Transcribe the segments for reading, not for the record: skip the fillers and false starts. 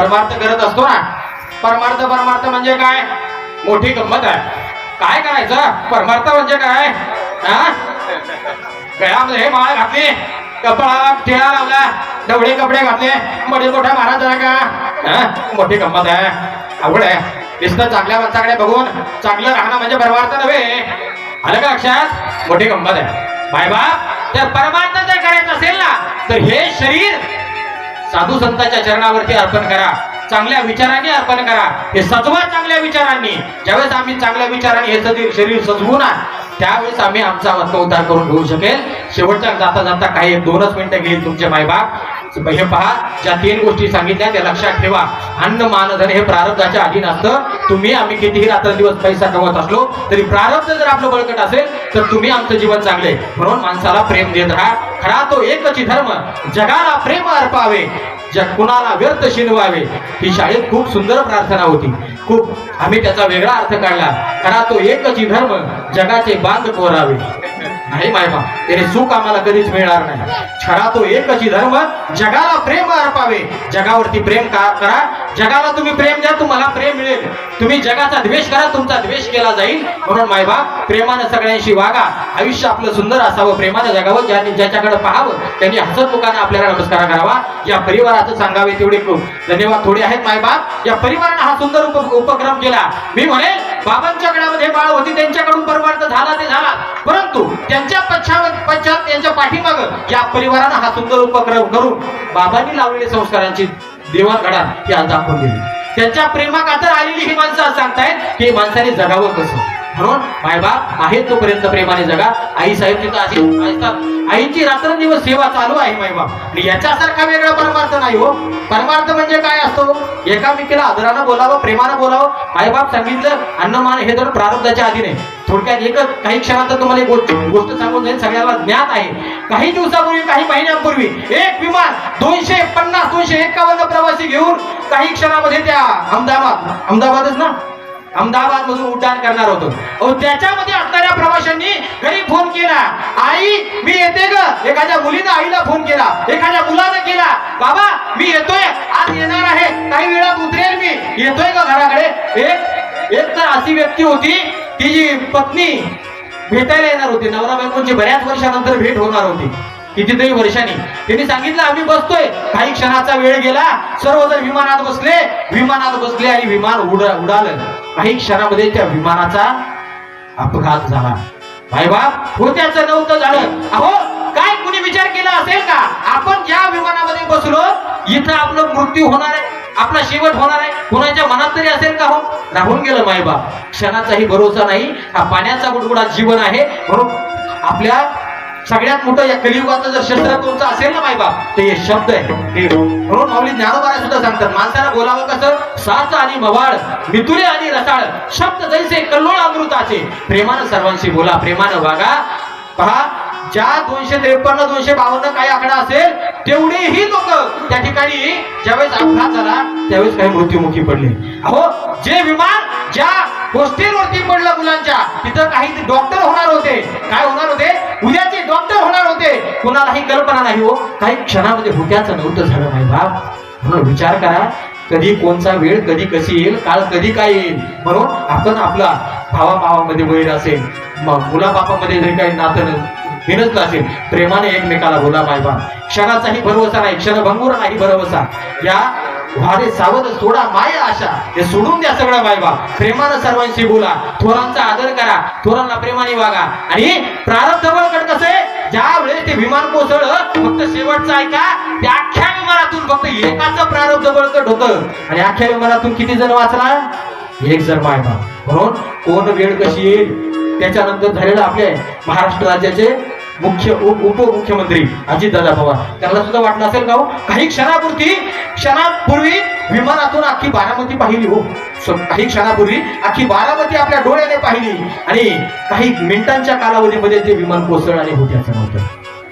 परमार्थ करत असतो ना, परमार्थ परमार्थ म्हणजे काय, मोठी गंमत आहे. काय करायचं परमार्थ म्हणजे काय, गळ्यामध्ये हे माळ घातली, कपाळाला टिळा लावला, डवळे कपडे घातले, मोठे मोठ्या महाराजांना का मोठी गंमत आहे, आवड आहे. दिसणं चांगल्या माणसाकडे बघून चांगलं राहणं म्हणजे परमार्थ नव्हे. आलं का लक्षात, मोठी गंमत आहे. बाय बाप त्या परमार्थ जर करायचं असेल ना तर हे शरीर साधू संतांच्या चरणावरती अर्पण करा, चांगल्या विचारांनी अर्पण करा, हे सजवा चांगल्या विचारांनी. ज्यावेळेस आम्ही चांगल्या विचारांनी हे शरीर सजवू ना त्यावेळेस आम्ही आमचा आत्मउद्धार करून घेऊ शकेल. शेवटच्या जाता जाता काही 2च मिनिटं गेली तुमचे मायबाप. हे पहा, ज्या 3 गोष्टी सांगितल्या त्या लक्षात ठेवा. अन्न मान धन हे प्रारब्धाच्या अधीन असतं. तुम्ही आम्ही कितीही रात्रंदिवस पैसा कमवत असलो तरी प्रारब्ध जर आपलं बळकट असेल तर तुम्ही आमचं जीवन चांगले. म्हणून माणसाला प्रेम देत राहा. खरा तो एकच धर्म, जगाला प्रेम अर्पावे, जग कुणाला व्यर्थ शिनवावे. ही शाळेत खूप सुंदर प्रार्थना होती, खूप आम्ही त्याचा वेगळा अर्थ काढला. खरा तो एकच धर्म, जगाचे बांध कोरावे. नाही मायबा, त्याने सुख आम्हाला कधीच मिळणार नाही. खरा तो एकच धर्म, जगाला प्रेम अर्पावे. जगावरती प्रेम करा, जगाला तुम्ही प्रेम द्या, तुम्हाला प्रेम मिळेल. तुम्ही जगाचा द्वेष करा, तुमचा द्वेष केला जाईल. म्हणून मायबा प्रेमानं सगळ्यांशी वागा. आयुष्य आपलं सुंदर असावं, प्रेमानं जगावं. ज्याच्याकडे पाहावं त्यांनी हसत मुखाने आपल्याला नमस्कार करावा. या परिवाराचं सांगावे तेवढे खूप धन्यवाद थोडे आहेत मायबाप. या परिवारानं हा सुंदर उपक्रम केला. मी म्हणेल बाबांच्या गळ्यामध्ये बाळ होती, त्यांच्याकडून परमार्थ झाला ते झाला, परंतु त्यांच्या पश्चात त्यांच्या पाठीमाग या परिवारानं हा सुंदर उपक्रम करून बाबांनी लावलेल्या संस्कारांची देवाणघडण ही आज दाखवून दिली. त्यांच्या प्रेमाखातर आलेली ही माणसं आज सांगतायत की माणसाने जगावं कसं. म्हणून मायबाप आहे तोपर्यंत प्रेमाने जगा. आई साहेब तिथं अशी असतात, आईची रात्रंदिवस सेवा चालू आहे मायबाप. आणि याच्यासारखा वेगळा परमार्थ नाही हो. परमार्थ म्हणजे काय असतो, एकामेकीला आदरानं बोलावं, प्रेमानं बोलावं. मायबाप सांगितलं अन्नमान हे तर प्रारब्धाच्या अधीन आहे. थोडक्यात एकच काही क्षणात तुम्हाला एक गोष्ट सांगून जाईल, सगळ्याला ज्ञात आहे. काही दिवसापूर्वी, काही महिन्यांपूर्वी एक विमान 251 प्रवासी घेऊन काही क्षणामध्ये त्या अहमदाबादच ना, अहमदाबाद मधून उड्डाण करणार होतो. त्याच्यामध्ये असणाऱ्या प्रवाशांनी घरी फोन केला, आई मी येते ग. एखाद्या मुलीनं आईला फोन केला, एखाद्या मुलानं केला, बाबा मी येतोय, आज येणार आहे, काही वेळात उतरेल, मी येतोय का घराकडे. एक तर अशी व्यक्ती होती, तिची पत्नी भेटायला येणार होती. नवरा बायकोची बऱ्याच वर्षानंतर भेट होणार होती, कितीतरी वर्षांनी. त्यांनी सांगितलं आम्ही बसतोय. काही क्षणाचा वेळ गेला, सर्वजण विमानात बसले आणि विमान उडालं. काही क्षणामध्ये त्या विमानाचा अपघात झाला. भाईबाप होत्याचं नव्हतं झालं. अहो काय कुणी विचार केला असेल का, आपण ज्या विमानामध्ये बसलो इथं आपलं मृत्यू होणार आहे, आपला शेवट होणार आहे, कुणाच्या मनात तरी असेल का हो. राहून गेलं मायबाप. क्षणाचाही भरोसा नाही. हा पाण्याचा बुडबुडा जीवन आहे. म्हणून आपल्या सगळ्यात मोठं या कलियुगाचं जर शस्त्र कोणतं असेल ना मायबाप ते हे शब्द आहे. म्हणून माऊली ज्ञानोबा सुद्धा सांगतात माणसाला बोलावं कसं, साच आणि मवाळ, मितुरे आणि रसाळ, शब्द जैसे कल्लोळ अमृताचे. प्रेमानं सर्वांशी बोला, प्रेमानं वागा. पहा ज्या 253 252 काही आकडा असेल तेवढेही लोक त्या ठिकाणी ज्यावेळेस अपघात झाला त्यावेळेस काही मृत्युमुखी पडले. अहो जे विमान ज्या गोष्टींवरती पडलं मुलांच्या, तिथं काही डॉक्टर होणार होते. काय होणार होते, उद्याचे डॉक्टर होणार होते. कुणालाही कल्पना नाही हो. काही क्षणामध्ये होत्याचं नव्हतं झालं माय बाप. म्हणून विचार करा, कधी कोणचा वेळ कधी कशी येईल, काळ कधी काय येईल. म्हणून आपण आपला भावाभावामध्ये वैर असेल, मग मुला बापामध्ये जरी काही नातं बिनसलं असेल, प्रेमाने एकमेकाला बोला मायबाप. क्षणाचाही भरवसा नाही, क्षणभंगूर नाही भरवसा. या वारे सावध सोडा माया आशा, हे सोडून द्या सगळं मायबाप. प्रेमानं सर्वांशी बोला, थोरांचा आदर करा, थोरांना प्रेमाने वागा. आणि प्रारब्ध बळकट कसं आहे, ज्या वेळेस ते विमान कोसळलं फक्त शेवटचं ऐका, त्या अख्ख्या विमानातून फक्त एकाच प्रारब्ध बळकट होतं आणि अख्ख्या विमानातून किती जण वाचला, एक जण मायबाप. म्हणून कोण वेळ कशी येईल. त्याच्यानंतर झालेलं आपले महाराष्ट्र राज्याचे उपमुख्यमंत्री अजितदादा पवार, त्यांना सुद्धा वाटलं असेल का हो, काही क्षणापूर्वी विमानातून अख्खी बारामती पाहिली हो. काही क्षणापूर्वी अख्खी बारामती आपल्या डोळ्याने पाहिली आणि काही मिनिटांच्या कालावधीमध्ये ते विमान कोसळलं आणि होत्याचं नव्हतं.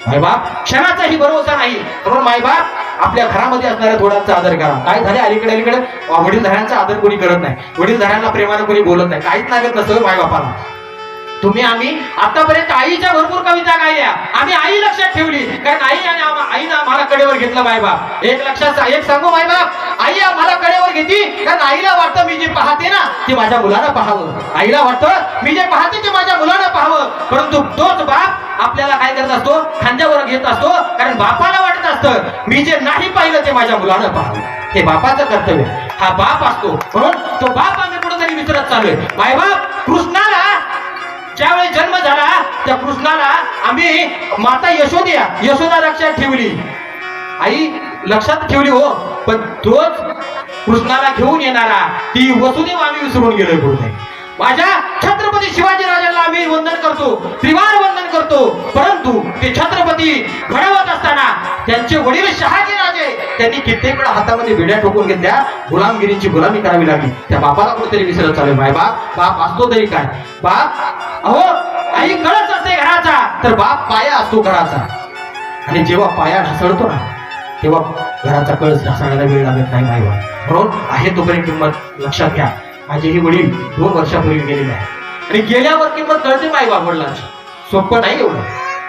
मायबाप क्षणाचाही भरोसा नाही. म्हणून मायबाप आपल्या घरामध्ये असणाऱ्या थोड्यांचा आदर करा. काय झाले अलीकडे वडीलधाऱ्यांचा आदर कोणी करत नाही, वडीलधाऱ्यांना प्रेमाने कोणी बोलत नाही, काहीच लागत नसतं मायबापाला. आम्ही आतापर्यंत आईच्या भरपूर कविता गायल्या, आम्ही आई लक्षात ठेवली, कारण आईनं आम्हाला कडेवर घेतलं मायबाप. एक सांगू मायबाप, आई आम्हाला येते कारण आईला वाटतं मी जे पाहते ना ते माझ्या मुलानं पाहावं, आईला वाटतं मी जे पाहते ते माझ्या मुलानं पाहावं. परंतु तोच बाप आपल्याला काय करत असतो, खांद्यावर घेत असतो, कारण बापाला वाटत असतं मी जे नाही पाहिलं ते माझ्या मुलानं पाहावं. हे बापाचं कर्तव्य, हा बाप असतो. म्हणून तो बाप आम्ही कुठेतरी विसरत चाललोय. मायबाप कृष्णाला ज्यावेळी जन्म झाला त्या कृष्णाला आम्ही माता यशोदा लक्षात ठेवली, आई लक्षात ठेवली हो, पण तोच कृष्णाला घेऊन येणारा ती वसुदेव आम्ही विसरून गेलोय. पुढे माझ्या छत्रपती शिवाजी राजांना आम्ही वंदन करतो, त्रिवार वंदन करतो, परंतु ते छत्रपती घडवत असताना त्यांचे वडील शहाजी राजे त्यांनी कित्येक वेळा हातामध्ये बेड्या ठोकून घेतल्या, गुलामगिरीची गुलामी करावी लागली. त्या बापाला कुठेतरी विसरत चालू. मायबाप बाप असतो तरी काय, बाप अहो आई कळस असते घराचा तर बाप पाया असतो घराचा. आणि जेव्हा पाया ढासळतो ना तेव्हा घराचा कळस ढासळायला वेळ लागत नाही मायबाप. म्हणून आहे तोपर्यंत किंमत लक्षात घ्या. माझे हे वडील 2 वर्षापूर्वी गेलेले आहे आणि गेल्यावर किंमत कळते मायबाप वडिलांची. सोपं नाही एवढं.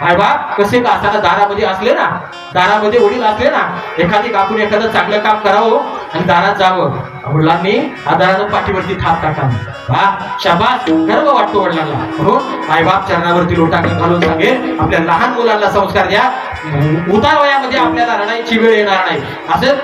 मायबाप कसे का असताना दारामध्ये असले ना, दारामध्ये वडील असले ना, एखादी कापून एखादं चांगलं काम करावं आणि दारात जावं, वडिलांनी आधारानं पाठीवरती थाप टाकावी. वा शाबास, गर्व वाटतो वडिलांना. म्हणून मायबाप चरणावरती लोटा घालून सांगेल आपल्या लहान मुलांना संस्कार द्या. उतार वयामध्ये आपल्याला रडायची वेळ येणार नाही. असं